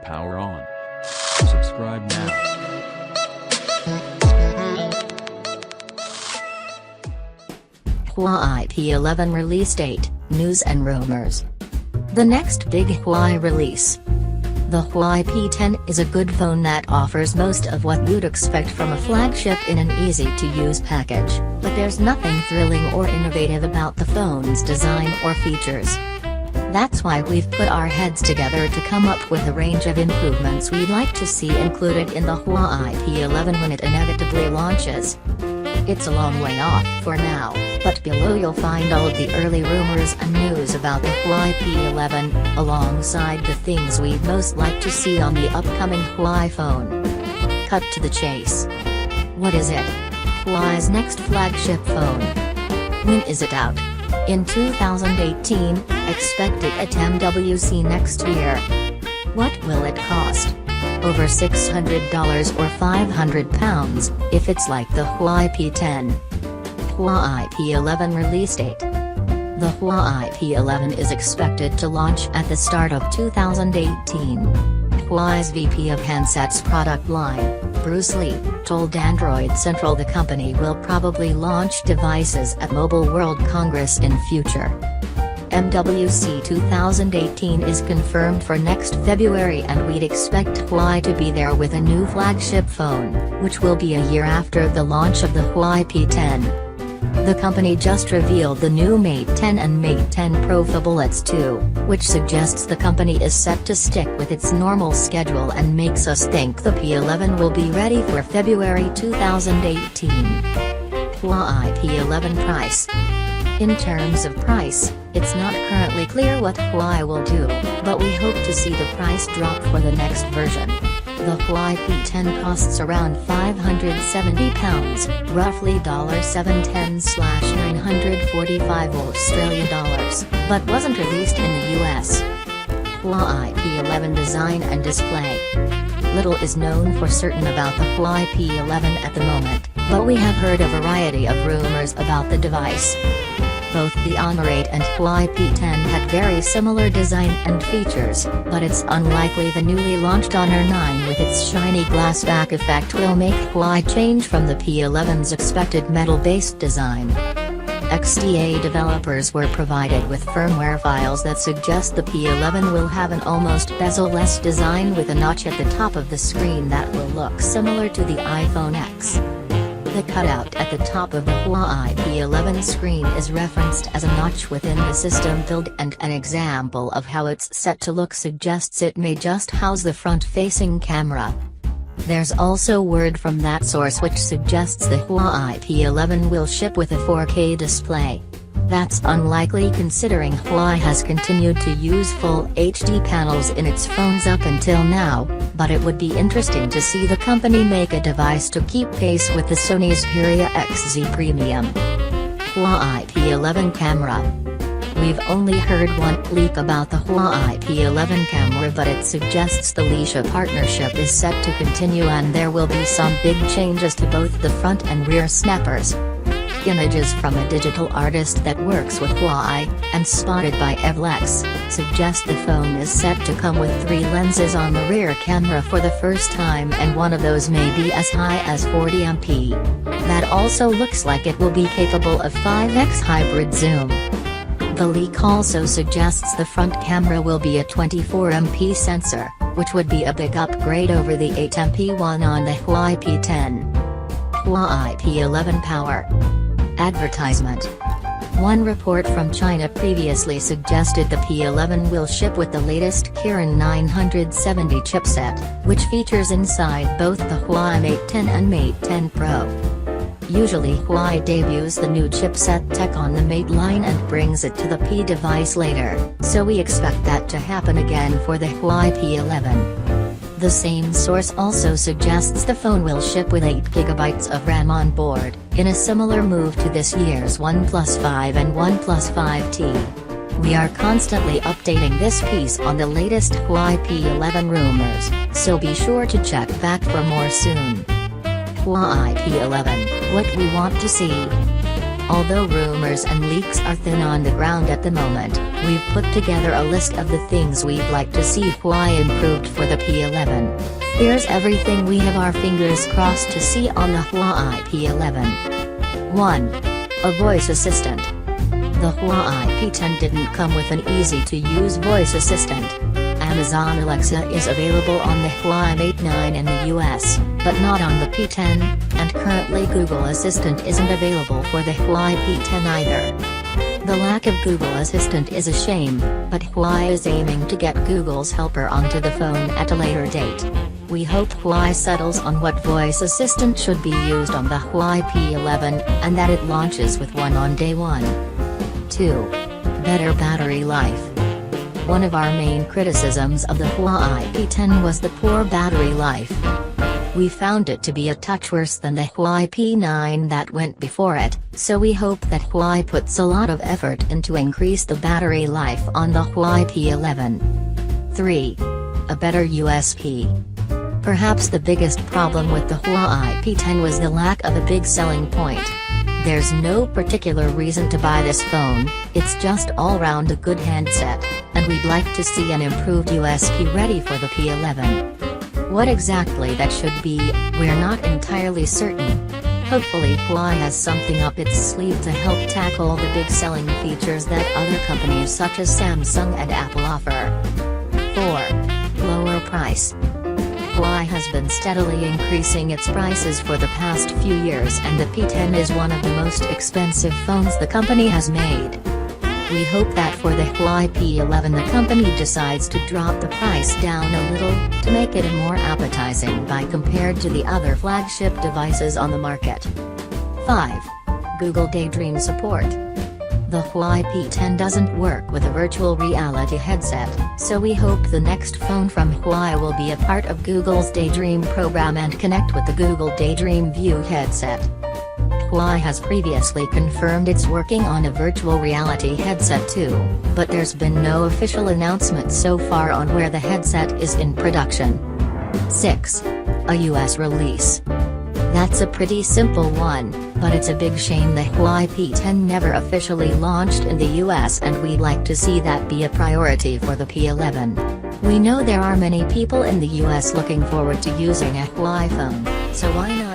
Power on. Subscribe now. Huawei P11 release date, news and rumors. The next big Huawei release. The Huawei P10 is a good phone that offers most of what you'd expect from a flagship in an easy-to-use package, but there's nothing thrilling or innovative about the phone's design or features. That's why we've put our heads together to come up with a range of improvements we'd like to see included in the Huawei P11 when it inevitably launches. It's a long way off for now, but below you'll find all of the early rumors and news about the Huawei P11, alongside the things we'd most like to see on the upcoming Huawei phone. Cut to the chase. What is it? Huawei's next flagship phone. When is it out? In 2018, expected at MWC next year. What will it cost? Over $600 or £500, if it's like the Huawei P10. Huawei P11 release date. The Huawei P11 is expected to launch at the start of 2018. Huawei's VP of Handsets product line, Bruce Lee, told Android Central the company will probably launch devices at Mobile World Congress in future. MWC 2018 is confirmed for next February, and we'd expect Huawei to be there with a new flagship phone, which will be a year after the launch of the Huawei P10. The company just revealed the new Mate 10 and Mate 10 Pro phablets too, which suggests the company is set to stick with its normal schedule and makes us think the P11 will be ready for February 2018. Huawei P11 price. In terms of price, it's not currently clear what Huawei will do, but we hope to see the price drop for the next version. The Huawei P10 costs around £570, roughly $710/945 Australian dollars, but wasn't released in the US. Huawei P11 design and display. Little is known for certain about the Huawei P11 at the moment, but we have heard a variety of rumors about the device. Both the Honor 8 and Huawei P10 had very similar design and features, but it's unlikely the newly launched Honor 9 with its shiny glass back effect will make Huawei change from the P11's expected metal-based design. XDA developers were provided with firmware files that suggest the P11 will have an almost bezel-less design with a notch at the top of the screen that will look similar to the iPhone X. The cutout at the top of the Huawei P11 screen is referenced as a notch within the system build, and an example of how it's set to look suggests it may just house the front-facing camera. There's also word from that source which suggests the Huawei P11 will ship with a 4K display. That's unlikely considering Huawei has continued to use full HD panels in its phones up until now, but it would be interesting to see the company make a device to keep pace with the Sony Xperia XZ Premium. Huawei P11 camera. We've only heard one leak about the Huawei P11 camera, but it suggests the Leisha partnership is set to continue and there will be some big changes to both the front and rear snappers. Images from a digital artist that works with Huawei, and spotted by Evlex, suggest the phone is set to come with 3 lenses on the rear camera for the first time, and one of those may be as high as 40 MP. That also looks like it will be capable of 5x hybrid zoom. The leak also suggests the front camera will be a 24 MP sensor, which would be a big upgrade over the 8 MP one on the Huawei P10. Huawei P11 power. Advertisement. One report from China previously suggested the P11 will ship with the latest Kirin 970 chipset, which features inside both the Huawei Mate 10 and Mate 10 Pro. Usually Huawei debuts the new chipset tech on the Mate line and brings it to the P device later, so we expect that to happen again for the Huawei P11. The same source also suggests the phone will ship with 8GB of RAM on board, in a similar move to this year's OnePlus 5 and OnePlus 5T. We are constantly updating this piece on the latest Huawei P11 rumors, so be sure to check back for more soon. Huawei P11, what we want to see. Although rumors and leaks are thin on the ground at the moment, we've put together a list of the things we'd like to see Huawei improved for the P11. Here's everything we have our fingers crossed to see on the Huawei P11. 1. A voice assistant. The Huawei P10 didn't come with an easy-to-use voice assistant. Amazon Alexa is available on the Huawei Mate 9 in the US, but not on the P10, and currently Google Assistant isn't available for the Huawei P10 either. The lack of Google Assistant is a shame, but Huawei is aiming to get Google's helper onto the phone at a later date. We hope Huawei settles on what voice assistant should be used on the Huawei P11, and that it launches with one on day 1. 2. Better battery life. One of our main criticisms of the Huawei P10 was the poor battery life. We found it to be a touch worse than the Huawei P9 that went before it, so we hope that Huawei puts a lot of effort into increase the battery life on the Huawei P11. 3. A better USP. Perhaps the biggest problem with the Huawei P10 was the lack of a big selling point. There's no particular reason to buy this phone, it's just all round a good handset, and we'd like to see an improved USP ready for the P11. What exactly that should be, we're not entirely certain. Hopefully Huawei has something up its sleeve to help tackle the big selling features that other companies such as Samsung and Apple offer. 4. Lower price. Huawei has been steadily increasing its prices for the past few years, and the P10 is one of the most expensive phones the company has made. We hope that for the Huawei P11 the company decides to drop the price down a little, to make it more appetizing by compared to the other flagship devices on the market. 5. Google Daydream support. The Huawei P10 doesn't work with a virtual reality headset, so we hope the next phone from Huawei will be a part of Google's Daydream program and connect with the Google Daydream View headset. Huawei has previously confirmed it's working on a virtual reality headset too, but there's been no official announcement so far on where the headset is in production. 6. A US release. That's a pretty simple one, but it's a big shame the Huawei P10 never officially launched in the US, and we'd like to see that be a priority for the P11. We know there are many people in the US looking forward to using a Huawei phone, so why not